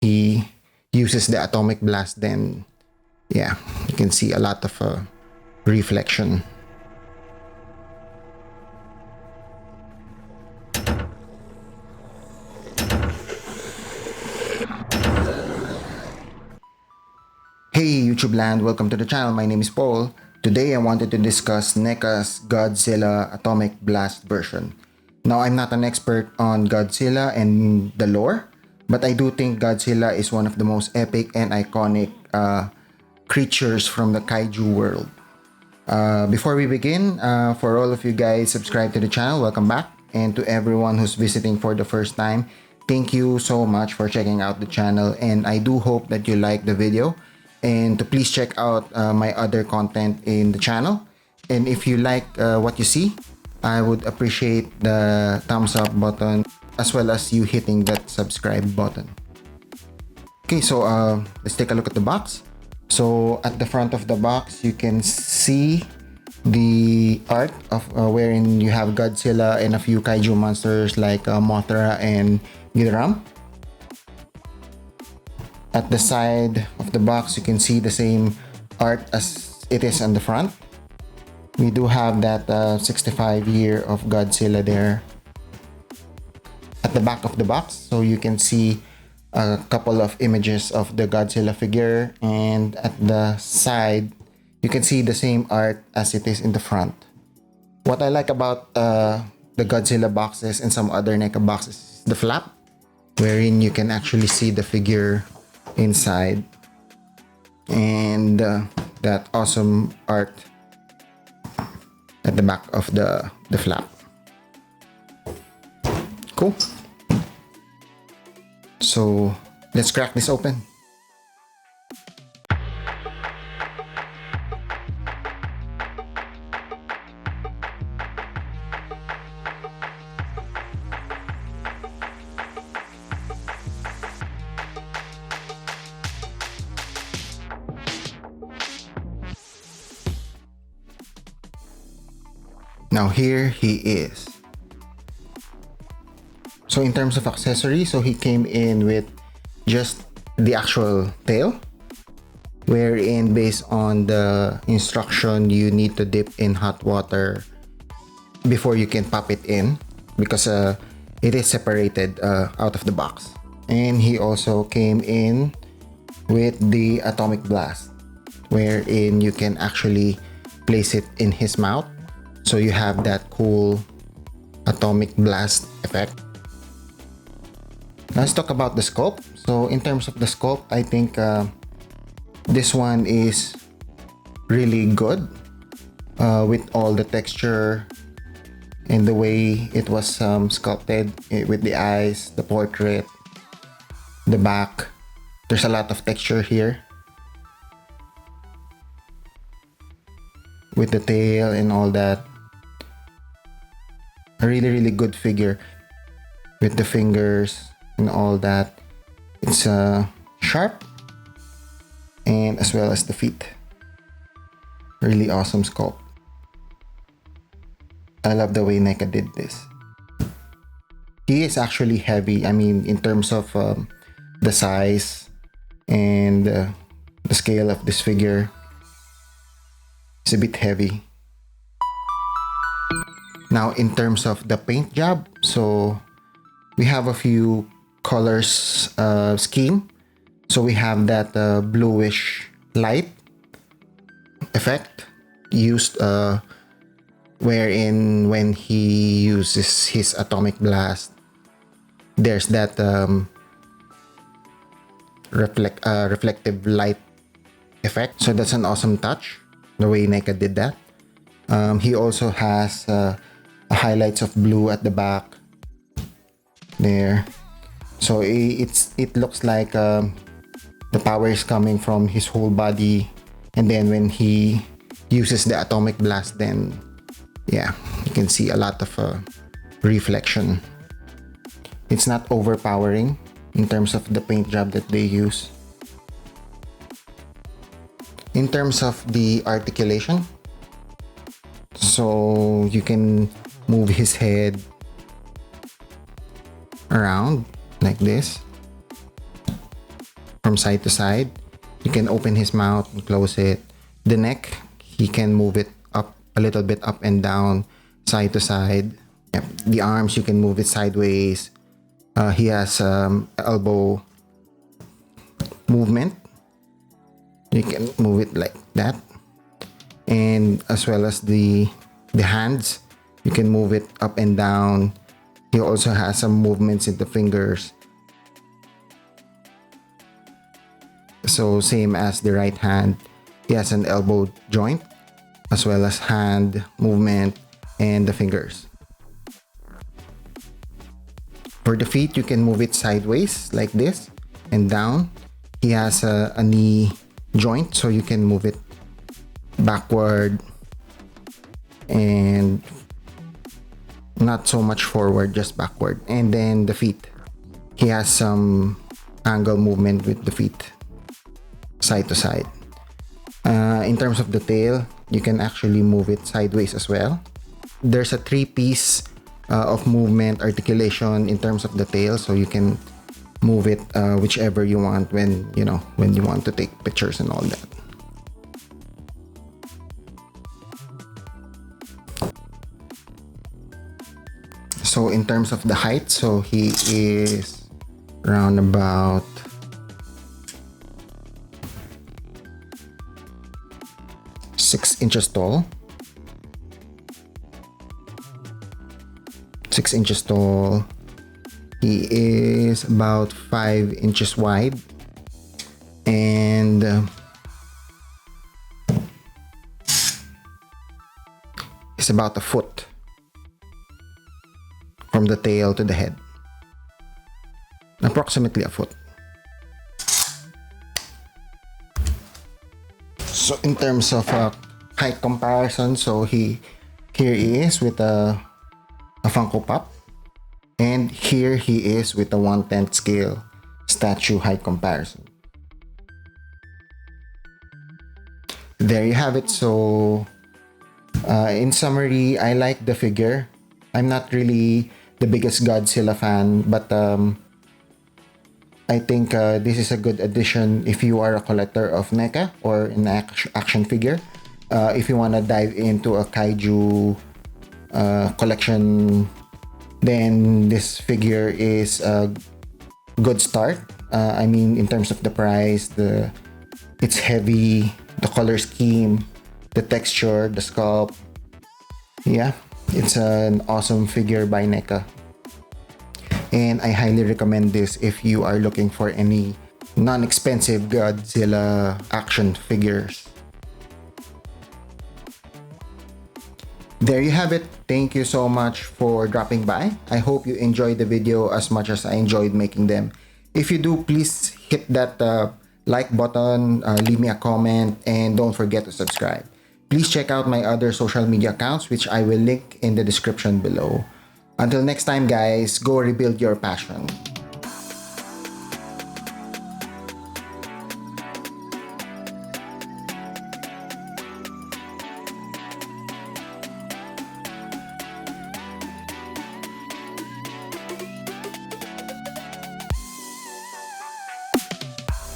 he uses the atomic blast, then yeah, you can see a lot of reflection. Hey YouTube land, welcome to the channel. My name is Paul. Today I wanted to discuss NECA's Godzilla Atomic Blast version. Now, I'm not an expert on Godzilla and the lore, but I do think Godzilla is one of the most epic and iconic creatures from the kaiju world. Before we begin, for all of you guys subscribed to the channel, welcome back. And to everyone who's visiting for the first time, thank you so much for checking out the channel, and I do hope that you like the video. And to please check out my other content in the channel. And if you like what you see, I would appreciate the thumbs up button as well as you hitting that subscribe button. Okay, so let's take a look at the box. So at the front of the box, you can see the art of wherein you have Godzilla and a few kaiju monsters like Mothra and Ghidorah. At the side of the box, you can see the same art as it is on the front. We do have that 65 year of Godzilla there at the back of the box. So you can see a couple of images of the Godzilla figure, and at the side, you can see the same art as it is in the front. What I like about the Godzilla boxes and some other NECA boxes is the flap, wherein you can actually see the figure inside, and that awesome art at the back of the flap. Cool. So let's crack this open. Now here he is. So in terms of accessories, so he came in with just the actual tail, wherein based on the instruction, you need to dip in hot water before you can pop it in, because it is separated out of the box. And he also came in with the atomic blast, wherein you can actually place it in his mouth. So you have that cool atomic blast effect. Now let's talk about the sculpt. So in terms of the sculpt, I think this one is really good with all the texture and the way it was sculpted with the eyes, the portrait, the back. There's a lot of texture here with the tail and all that. A really good figure with the fingers and all that. It's sharp, and as well as the feet. Really awesome sculpt. I love the way NECA did this. He is actually heavy. I mean, in terms of the size and the scale of this figure, it's a bit heavy. Now, in terms of the paint job, so we have a few colors scheme. So we have that bluish light effect used wherein when he uses his atomic blast, there's that reflective light effect. So that's an awesome touch, the way NECA did that. He also has highlights of blue at the back there. So it looks like the power is coming from his whole body, and then when he uses the atomic blast, then yeah, you can see a lot of reflection. It's not overpowering in terms of the paint job that they use. In terms of the articulation, so you can move his head around like this. from side to side. You can open his mouth and close it. The neck, he can move it up a little bit, up and down, side to side. Yep. The arms, you can move it sideways. He has elbow movement. You can move it like that. And as well as the hands, you can move it up and down. He also has some movements in the fingers. So same as the right hand, he has an elbow joint as well as hand movement and the fingers. For the feet, you can move it sideways like this and down. He has a knee joint, so you can move it backward and not so much forward, just backward. And then the feet, he has some angle movement with the feet, side to side. In terms of the tail, you can actually move it sideways as well. There's a 3-piece of movement articulation in terms of the tail, so you can move it whichever you want when you want to take pictures and all that. So in terms of the height, so he is around about 6 inches tall. 6 inches tall. He is about 5 inches wide, and it's about a foot from the tail to the head. Approximately a foot. So in terms of height comparison, so here he is with a Funko Pop, and here he is with a 1/10 scale statue height comparison. There you have it. So in summary, I like the figure. I'm not really the biggest Godzilla fan, but I think this is a good addition if you are a collector of NECA or an action figure. If you want to dive into a kaiju collection, then this figure is a good start. I mean, in terms of the price, it's heavy, the color scheme, the texture, the sculpt. Yeah, it's an awesome figure by NECA. And I highly recommend this if you are looking for any non-expensive Godzilla action figures. There you have it. Thank you so much for dropping by. I hope you enjoyed the video as much as I enjoyed making them. If you do, please hit that like button, leave me a comment, and don't forget to subscribe. Please check out my other social media accounts, which I will link in the description below. Until next time, guys, go rebuild your passion.